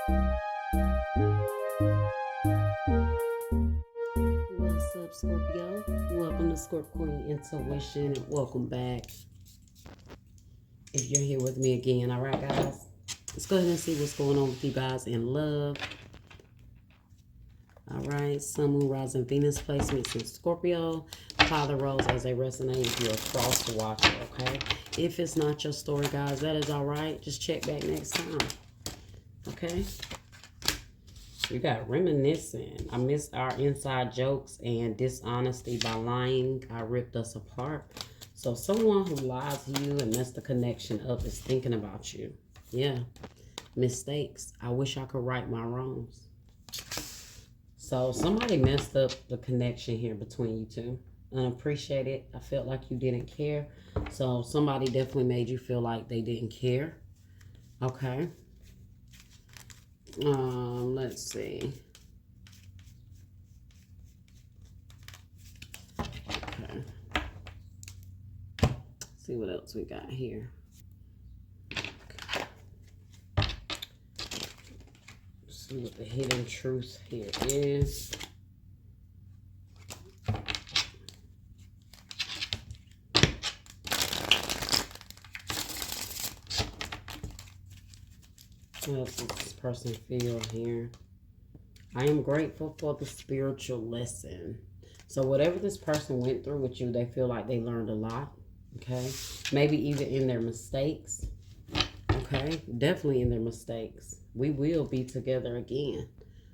What's up, Scorpio? Welcome to Scorpio Intuition and welcome back. If you're here with me again, all right, guys? Let's go ahead and see what's going on with you guys in love. All right, Sun, Moon, Rising, Venus placements in Scorpio. Father roles as they resonate if you're a cross watcher, okay? If it's not your story, guys, that is all right. Just check back next time, okay? You got reminiscing. I missed our inside jokes and dishonesty by lying. I ripped us apart. So someone who lies to you and messed the connection up is thinking about you. Yeah. Mistakes. I wish I could right my wrongs. So somebody messed up the connection here between you two. Unappreciated. I felt like you didn't care. So somebody definitely made you feel like they didn't care. Okay. Let's see. Okay. See what else we got here. Okay. See what the hidden truth here is. What else does this person feel here? I am grateful for the spiritual lesson. So whatever this person went through with you, they feel like they learned a lot. Okay. Maybe even in their mistakes. Okay. Definitely in their mistakes. We will be together again.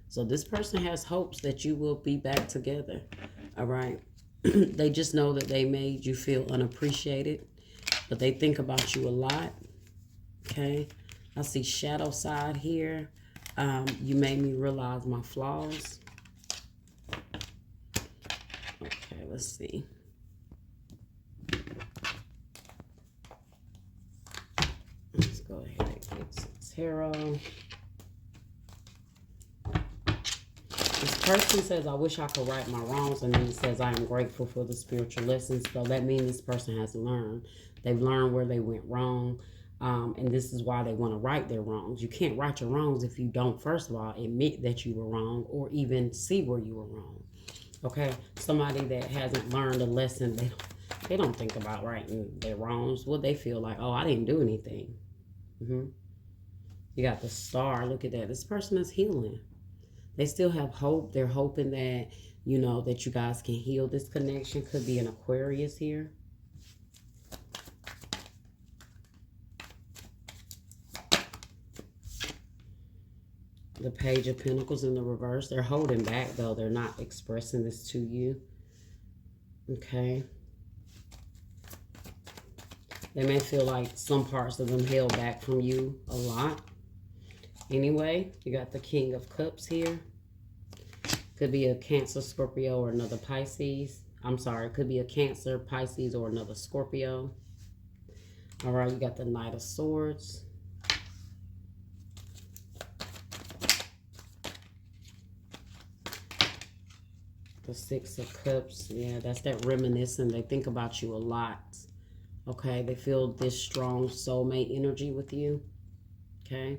So this person has hopes that you will be back together. All right. They just know that they made you feel unappreciated. But they think about you a lot. Okay. I see shadow side here. You made me realize my flaws. Okay, let's see. Let's go ahead and get some tarot. This person says, I wish I could right my wrongs. And then it says, I am grateful for the spiritual lessons. So that means this person has learned. They've learned where they went wrong. And this is why they want to right their wrongs. You can't right your wrongs if you don't, first of all, admit that you were wrong or even see where you were wrong. Okay? Somebody that hasn't learned a lesson, they don't think about righting their wrongs. What they feel like, oh, I didn't do anything. You got the star. Look at that. This person is healing. They still have hope. They're hoping that, you know, that you guys can heal this connection. Could be an Aquarius here. The Page of Pentacles in the reverse. They're holding back, though. They're not expressing this to you. Okay. They may feel like some parts of them held back from you a lot. Anyway, you got the King of Cups here. Could be a Cancer, Scorpio, or another Pisces. I'm sorry. It could be a Cancer, Pisces, or another Scorpio. All right. You got the Knight of Swords. The Six of Cups. Yeah, that's that reminiscing. They think about you a lot. Okay, they feel this strong soulmate energy with you. Okay.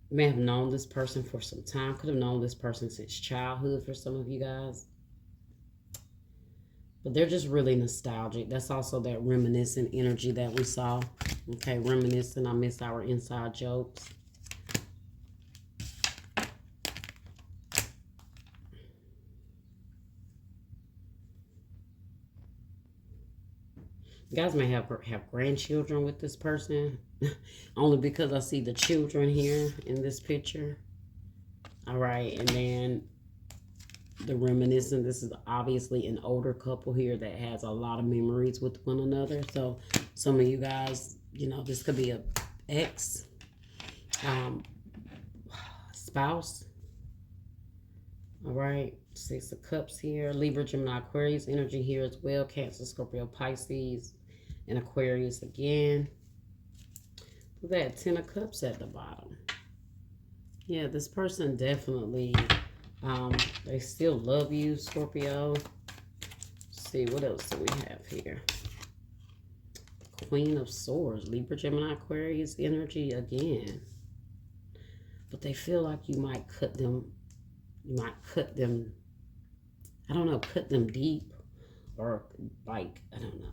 May have known this person for some time. Could have known this person since childhood for some of you guys. But they're just really nostalgic. That's also that reminiscent energy that we saw. Okay, reminiscing. I miss our inside jokes. You guys may have grandchildren with this person. Only because I see the children here in this picture. All right. And then the reminiscent. This is obviously an older couple here that has a lot of memories with one another. So some of you guys, you know, this could be a ex spouse. All right. Six of Cups here. Libra, Gemini, Aquarius energy here as well. Cancer, Scorpio, Pisces, and Aquarius again. Look at that, 10 of Cups at the bottom. Yeah, this person definitely, they still love you, Scorpio. Let's see, what else do we have here? Queen of Swords, Libra, Gemini, Aquarius energy again. But they feel like you might cut them, I don't know, cut them deep, or like, I don't know.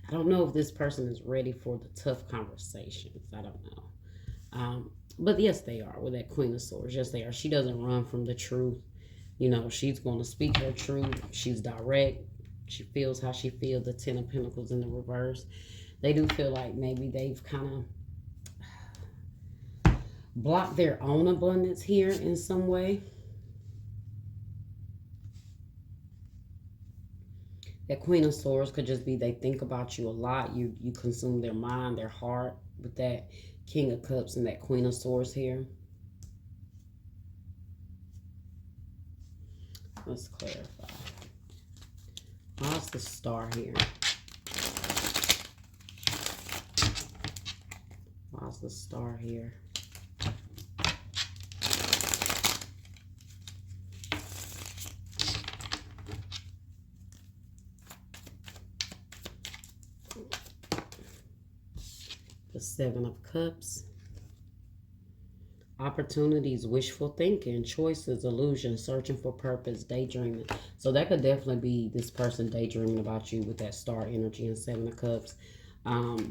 I don't know if this person is ready for the tough conversations. I don't know. But yes, they are with that Queen of Swords. Yes, they are. She doesn't run from the truth. You know, she's going to speak her truth. She's direct. She feels how she feels. The Ten of Pentacles in the reverse. They do feel like maybe they've kind of blocked their own abundance here in some way. That Queen of Swords could just be they think about you a lot. You consume their mind, their heart with that King of Cups and that Queen of Swords here. Let's clarify. Why's the Star here? Why's the Star here? The Seven of Cups. Opportunities, wishful thinking, choices, illusion, searching for purpose, daydreaming. So that could definitely be this person daydreaming about you with that Star energy and Seven of Cups.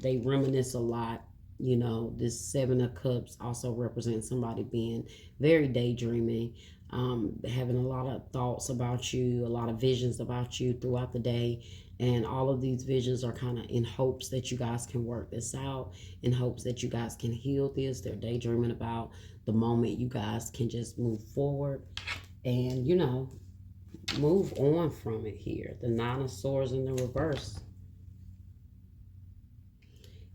They reminisce a lot. You know, this Seven of Cups also represents somebody being very daydreaming, having a lot of thoughts about you, a lot of visions about you throughout the day. And all of these visions are kind of in hopes that you guys can work this out, in hopes that you guys can heal this. They're daydreaming about the moment you guys can just move forward and, you know, move on from it here. The Nine of Swords in the reverse.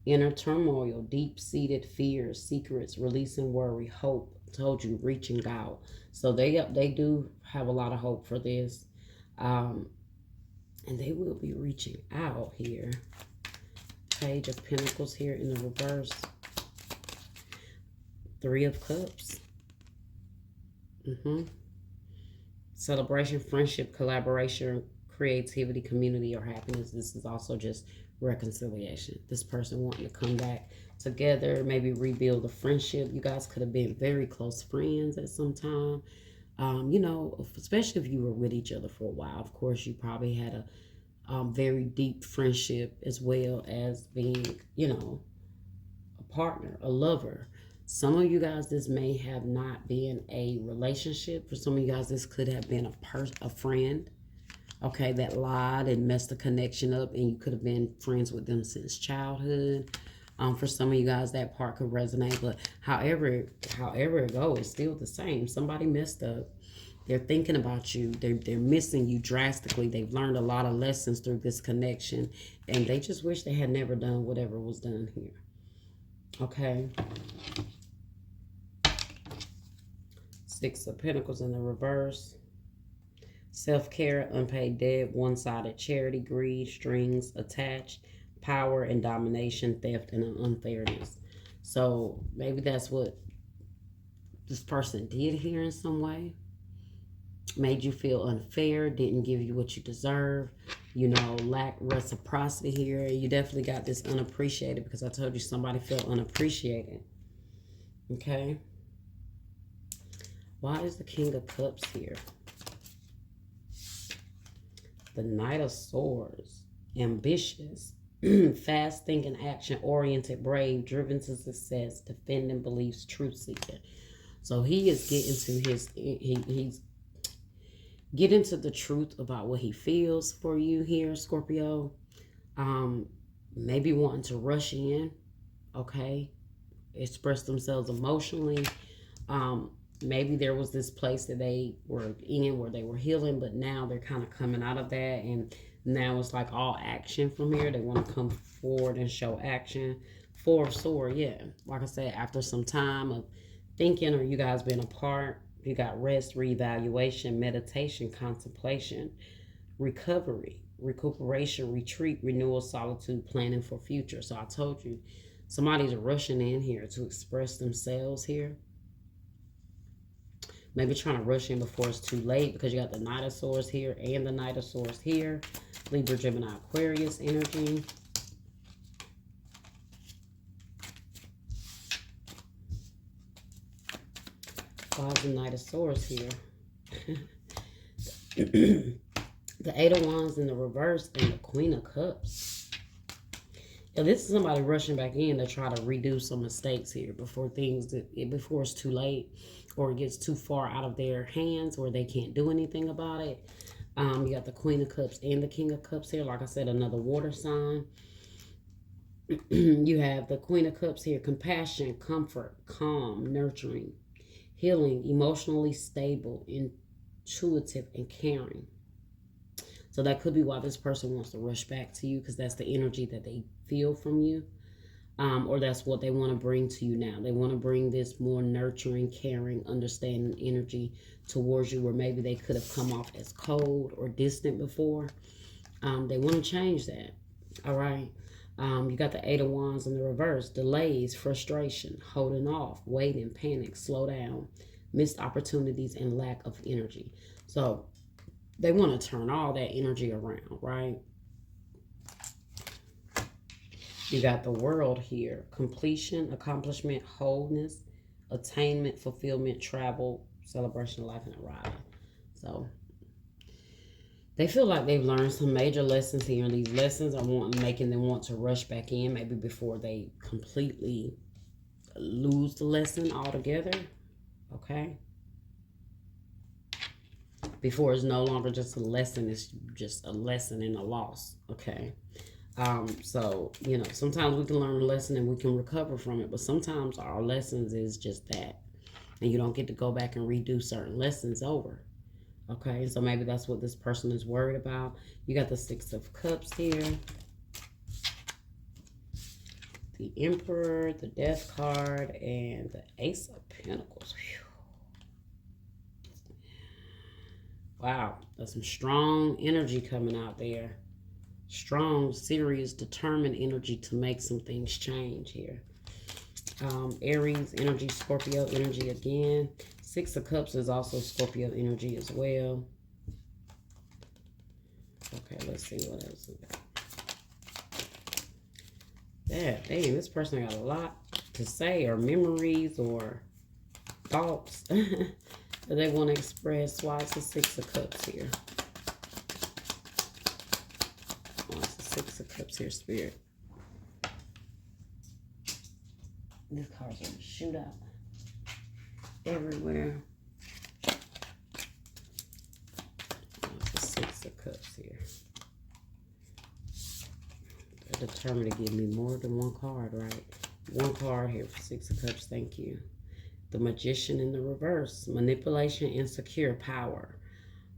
Inner turmoil, deep-seated fears, secrets, releasing worry, hope. I told you, reaching out. So they do have a lot of hope for this. And they will be reaching out here. Page of Pentacles here in the reverse. Three of Cups. Celebration, friendship, collaboration, creativity, community, or happiness. This is also just reconciliation. This person wanting to come back together, maybe rebuild the friendship. You guys could have been very close friends at some time. You know, especially if you were with each other for a while. Of course, you probably had a very deep friendship as well as being, you know, a partner, a lover. Some of you guys, this may have not been a relationship. For some of you guys, this could have been a friend, okay, that lied and messed the connection up, and you could have been friends with them since childhood. For some of you guys, that part could resonate, but however it goes, it's still the same. Somebody messed up. They're thinking about you. They're missing you drastically. They've learned a lot of lessons through this connection, and they just wish they had never done whatever was done here. Okay. Six of Pentacles in the reverse. Self-care, unpaid debt, one-sided charity, greed, strings attached, power and domination, theft and unfairness. So maybe that's what this person did here in some way. Made you feel unfair, didn't give you what you deserve, you know, lack reciprocity here. You definitely got this unappreciated, because I told you somebody felt unappreciated. Okay. Why is the King of Cups here? The Knight of Swords. Ambitious. Fast thinking, action oriented, brave, driven to success, defending beliefs, truth seeking. So he is getting to his, he's getting to the truth about what he feels for you here, Scorpio. Maybe wanting to rush in, okay, express themselves emotionally. Maybe there was this place that they were in where they were healing, but now they're kind of coming out of that, and now it's like all action from here. They want to come forward and show action. Four of Swords, yeah. Like I said, after some time of thinking, or you guys been apart, you got rest, reevaluation, meditation, contemplation, recovery, recuperation, retreat, renewal, solitude, planning for future. So I told you, somebody's rushing in here to express themselves here. Maybe trying to rush in before it's too late, because you got the Knight of Swords here and the Knight of Swords here. Libra, Gemini, Aquarius energy. Why is the Knight of Swords here? The Eight of Wands in the reverse and the Queen of Cups. Now, this is somebody rushing back in to try to redo some mistakes here before before it's too late or it gets too far out of their hands where they can't do anything about it. You got the Queen of Cups and the King of Cups here. Like I said, another water sign. You have the Queen of Cups here. Compassion, comfort, calm, nurturing, healing, emotionally stable, intuitive, and caring. So that could be why this person wants to rush back to you, because that's the energy that they feel from you. Or that's what they want to bring to you now. They want to bring this more nurturing, caring, understanding energy towards you, where maybe they could have come off as cold or distant before. They want to change that. All right. You got the Eight of Wands in the reverse. Delays, frustration, holding off, waiting, panic, slow down, missed opportunities, and lack of energy. So they want to turn all that energy around, right? You got the World here. Completion, accomplishment, wholeness, attainment, fulfillment, travel, celebration of life, and arrival. So they feel like they've learned some major lessons here, and these lessons are making them want to rush back in, maybe before they completely lose the lesson altogether. Okay? Before it's no longer just a lesson, it's just a lesson and a loss. Okay? So, you know, sometimes we can learn a lesson and we can recover from it, but sometimes our lessons is just that. And you don't get to go back and redo certain lessons over. Okay, so maybe that's what this person is worried about. You got the Six of Cups here. The Emperor, the Death card, and the Ace of Pentacles. Whew. Wow, there's some strong energy coming out there. Strong, serious, determined energy to make some things change here. Aries energy, Scorpio energy again. Six of Cups is also Scorpio energy as well. Okay, let's see what else we got. Yeah, dang, this person got a lot to say, or memories, or thoughts that they want to express. Why is the Six of Cups here? Why is the Six of Cups here, Spirit? This card's going to shoot out everywhere. What's the Six of Cups here? They're determined to give me more than one card, right? One card here for Six of Cups, thank you. The Magician in the reverse. Manipulation, insecure, power,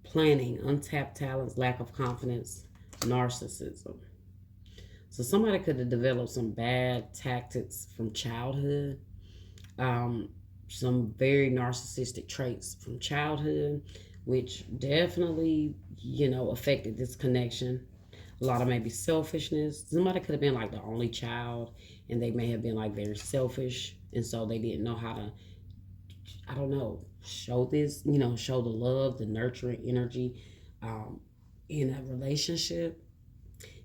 planning, untapped talents, lack of confidence, narcissism. So somebody could have developed some bad tactics from childhood. Some very narcissistic traits from childhood, which definitely, you know, affected this connection. A lot of maybe selfishness. Somebody could have been like the only child, and they may have been like very selfish, and so they didn't know how to, I don't know, show this, you know, show the love, the nurturing energy in a relationship.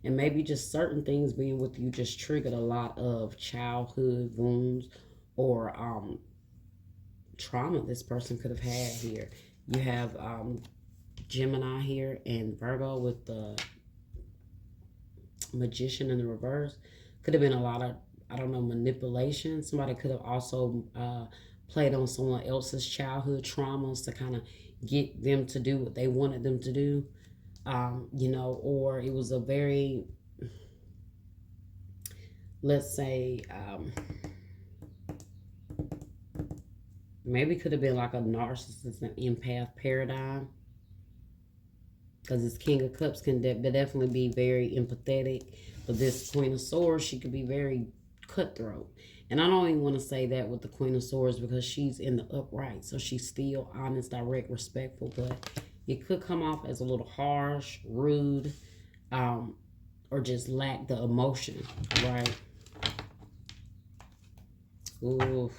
And maybe just certain things being with you just triggered a lot of childhood wounds or trauma this person could have had here. You have Gemini here and Virgo with the Magician in the reverse. Could have been a lot of, I don't know, manipulation. Somebody could have also played on someone else's childhood traumas to kind of get them to do what they wanted them to do. You know, or it was a very, let's say, maybe could have been like a narcissist and empath paradigm, because this King of Cups can definitely be very empathetic, but this Queen of Swords, she could be very cutthroat. And I don't even want to say that with the Queen of Swords, because she's in the upright, so she's still honest, direct, respectful, but it could come off as a little harsh, rude, or just lack the emotion, right? Ooh,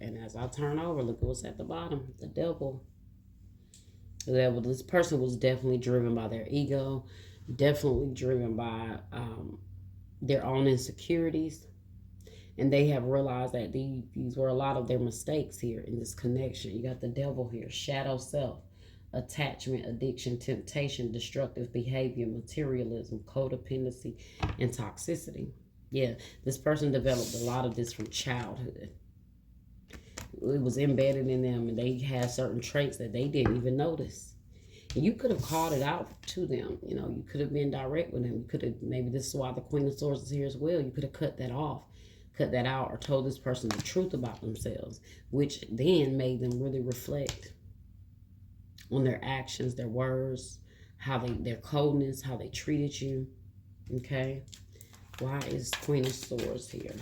and as I turn over, look at what's at the bottom, the Devil. The Devil, this person was definitely driven by their ego, definitely driven by their own insecurities. And they have realized that these were a lot of their mistakes here in this connection. You got the devil here, shadow self, attachment, addiction, temptation, destructive behavior, materialism, codependency, and toxicity. Yeah, this person developed a lot of this from childhood. It was embedded in them, and they had certain traits that they didn't even notice. And you could have called it out to them. You know, you could have been direct with them. You could have, maybe this is why the Queen of Swords is here as well. You could have cut that off, cut that out, or told this person the truth about themselves, which then made them really reflect on their actions, their words, their coldness, how they treated you. Okay? Why is Queen of Swords here?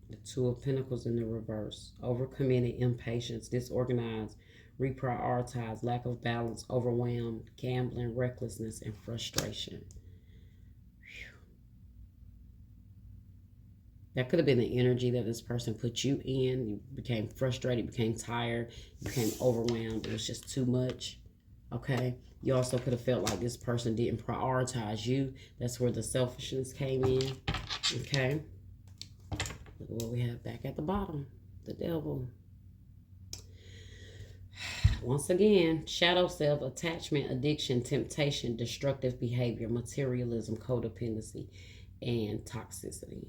The Two of Pentacles in the reverse. Overcommitted, impatience, disorganized, reprioritized, lack of balance, overwhelmed, gambling, recklessness, and frustration. That could have been the energy that this person put you in. You became frustrated, became tired, became overwhelmed. It was just too much. Okay? You also could have felt like this person didn't prioritize you. That's where the selfishness came in. Okay? Look at what we have back at the bottom. The devil. Once again, shadow self, attachment, addiction, temptation, destructive behavior, materialism, codependency, and toxicity.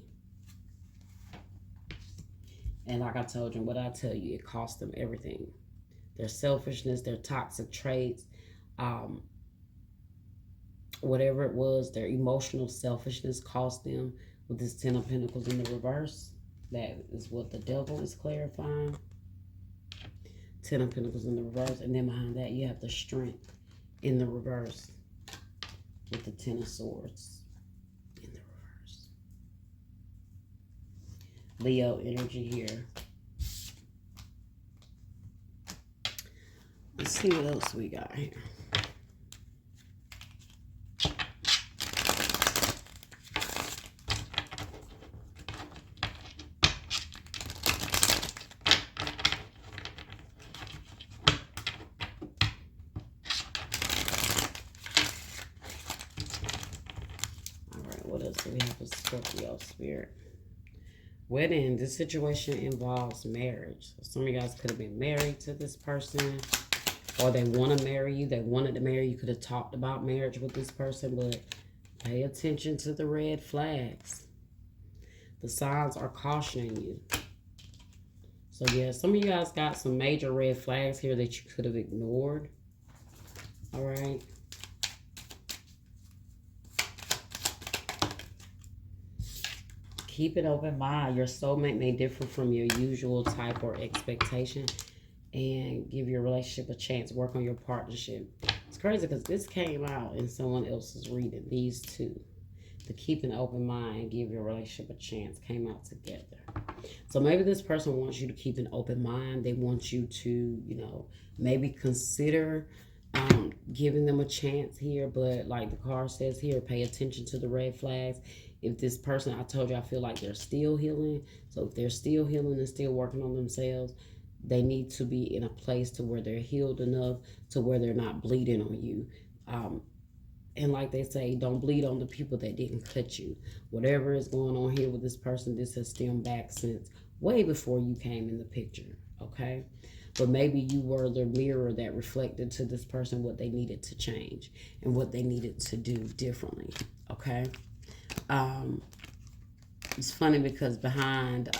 And like I told you, what I tell you, it cost them everything. Their selfishness, their toxic traits, whatever it was, their emotional selfishness cost them with this Ten of Pentacles in the reverse. That is what the devil is clarifying. Ten of Pentacles in the reverse. And then behind that, you have the strength in the reverse with the Ten of Swords in the reverse. Leo energy here. Let's see what else we got here. What else do we have for Scorpio spirit? Wedding. This situation involves marriage. So some of you guys could have been married to this person, or they want to marry you. They wanted to marry you. Could have talked about marriage with this person, but pay attention to the red flags. The signs are cautioning you. So yeah, some of you guys got some major red flags here that you could have ignored. All right. Keep an open mind. Your soulmate may differ from your usual type or expectation, and give your relationship a chance. Work on your partnership. It's crazy because this came out in someone else's reading. These two. To keep an open mind and give your relationship a chance came out together. So maybe this person wants you to keep an open mind. They want you to, you know, maybe consider giving them a chance here. But like the card says here, pay attention to the red flags. If this person, I told you, I feel like they're still healing. So if they're still healing and still working on themselves, they need to be in a place to where they're healed enough to where they're not bleeding on you. And like they say, don't bleed on the people that didn't cut you. Whatever is going on here with this person, this has stemmed back since way before you came in the picture, okay? But maybe you were the mirror that reflected to this person what they needed to change and what they needed to do differently, okay? It's funny because behind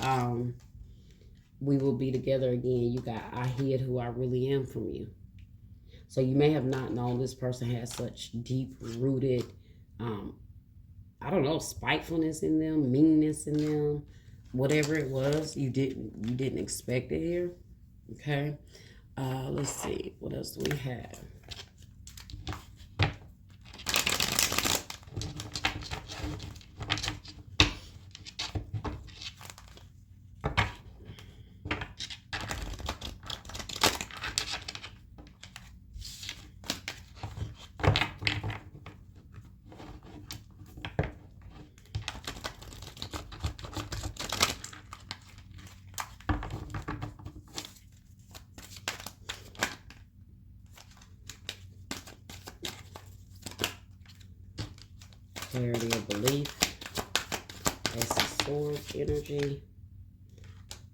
we will be together again, you got I hid who I really am from you. So you may have not known this person has such deep-rooted, I don't know, spitefulness in them, meanness in them, whatever it was. You didn't expect it here. Okay. Let's see. What else do we have? clarity of belief. Ace of Swords energy.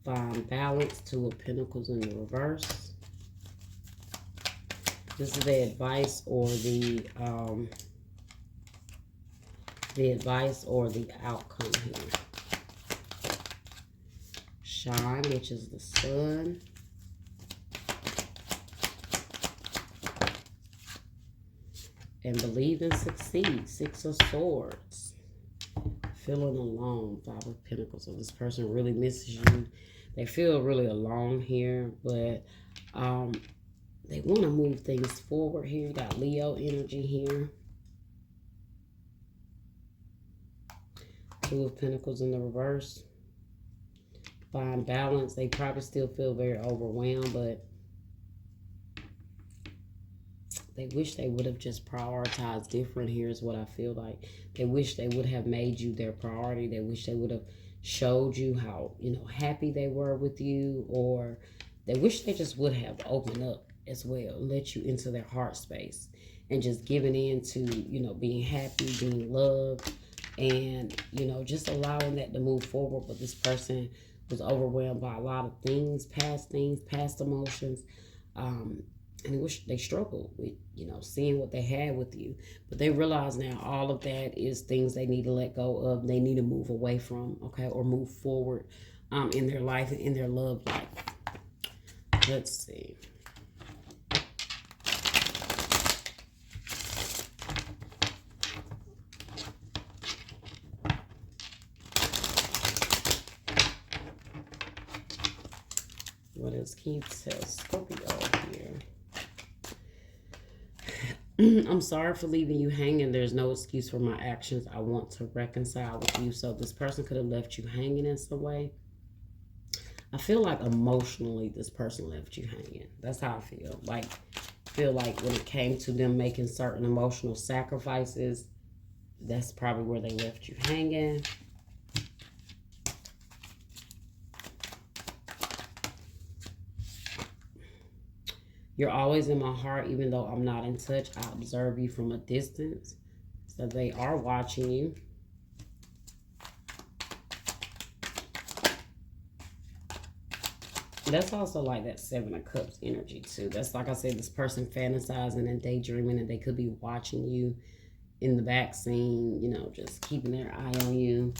Find balance. Two of Pentacles in the reverse. This is the advice or the advice or the outcome here. Shine, which is the sun. And believe and succeed. Six of Swords. Feeling alone. Five of Pentacles. So this person really misses you. They feel really alone here, but they want to move things forward here. You got Leo energy here. Two of Pentacles in the reverse. Find balance. They probably still feel very overwhelmed, but they wish they would have just prioritized different. Here's what I feel like. They wish they would have made you their priority. They wish they would have showed you how, you know, happy they were with you, or they wish they just would have opened up as well, let you into their heart space and just giving in to, you know, being happy, being loved, and, you know, just allowing that to move forward. But this person was overwhelmed by a lot of things, past emotions, and they wish they struggled with, you know, seeing what they had with you. But they realize now all of that is things they need to let go of. They need to move away from, okay, or move forward in their life and in their love life. Let's see. What else can you tell Scorpio here? I'm sorry for leaving you hanging. There's no excuse for my actions. I want to reconcile with you. So this person could have left you hanging in some way. I feel like emotionally this person left you hanging. That's how I feel. Like, I feel like when it came to them making certain emotional sacrifices, that's probably where they left you hanging. You're always in my heart, even though I'm not in touch. I observe you from a distance. So they are watching you. That's also like that Seven of Cups energy too. That's like I said, this person fantasizing and daydreaming, and they could be watching you in the back scene, you know, just keeping their eye on you.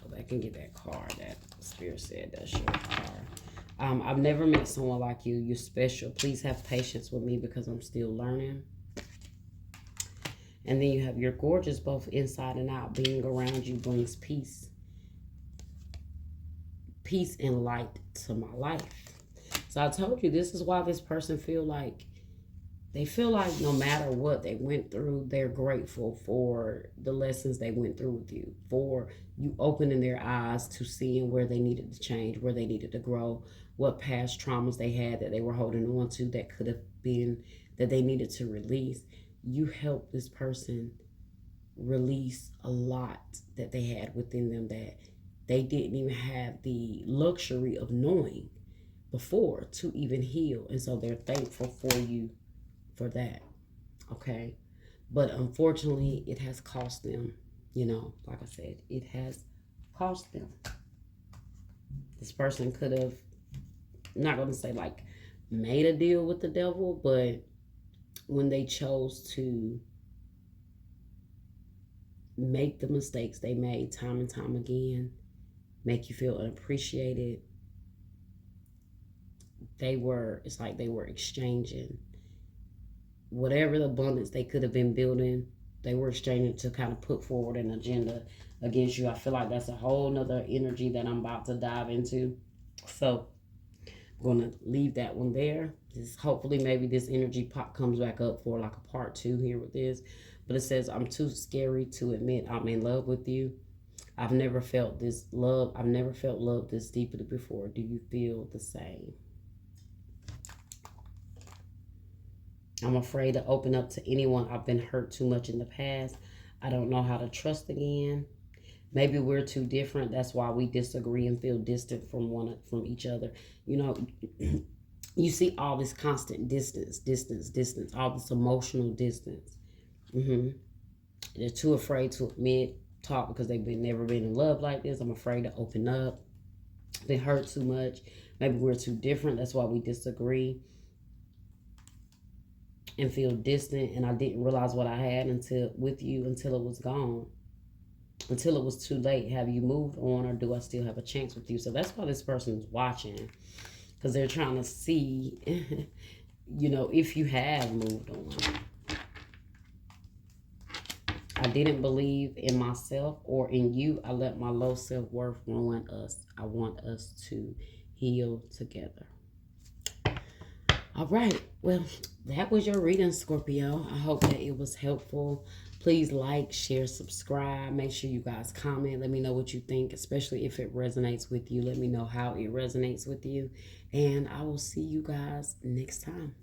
Go back and get that card that Spirit said that's your card. I've never met someone like you. You're special. Please have patience with me because I'm still learning. And then you have you're gorgeous both inside and out. Being around you brings peace. Peace and light to my life. So I told you this is why this person feel like they feel like no matter what they went through, they're grateful for the lessons they went through with you, for you opening their eyes to seeing where they needed to change, where they needed to grow, what past traumas they had that they were holding on to that could have been that they needed to release. You helped this person release a lot that they had within them that they didn't even have the luxury of knowing before to even heal. And so they're thankful for you for that, okay? But unfortunately, it has cost them, you know, like I said, it has cost them. This person could have, I'm not going to say like made a deal with the devil, but when they chose to make the mistakes they made time and time again, make you feel unappreciated, it's like they were exchanging whatever the abundance they could have been building, they were exchanging to kind of put forward an agenda against you. I feel like that's a whole nother energy that I'm about to dive into. So I'm going to leave that one there. Hopefully maybe this energy pop comes back up for like a part 2 here with this. But it says, I'm too scary to admit I'm in love with you. I've never felt this love. I've never felt love this deeply before. Do you feel the same? I'm afraid to open up to anyone. I've been hurt too much in the past. I don't know how to trust again. Maybe we're too different. That's why we disagree and feel distant from each other. You know, you see all this constant distance, all this emotional distance. They're too afraid to talk because they've never been in love like this. I'm afraid to open up. They hurt too much. Maybe we're too different. That's why we disagree and feel distant. And I didn't realize what I had until it was gone. Until it was too late. Have you moved on, or do I still have a chance with you? So that's why this person is watching, because they're trying to see, you know, if you have moved on. I didn't believe in myself or in you. I let my low self-worth ruin us. I want us to heal together. All right. Well, that was your reading, Scorpio. I hope that it was helpful. Please like, share, subscribe. Make sure you guys comment. Let me know what you think, especially if it resonates with you. Let me know how it resonates with you. And I will see you guys next time.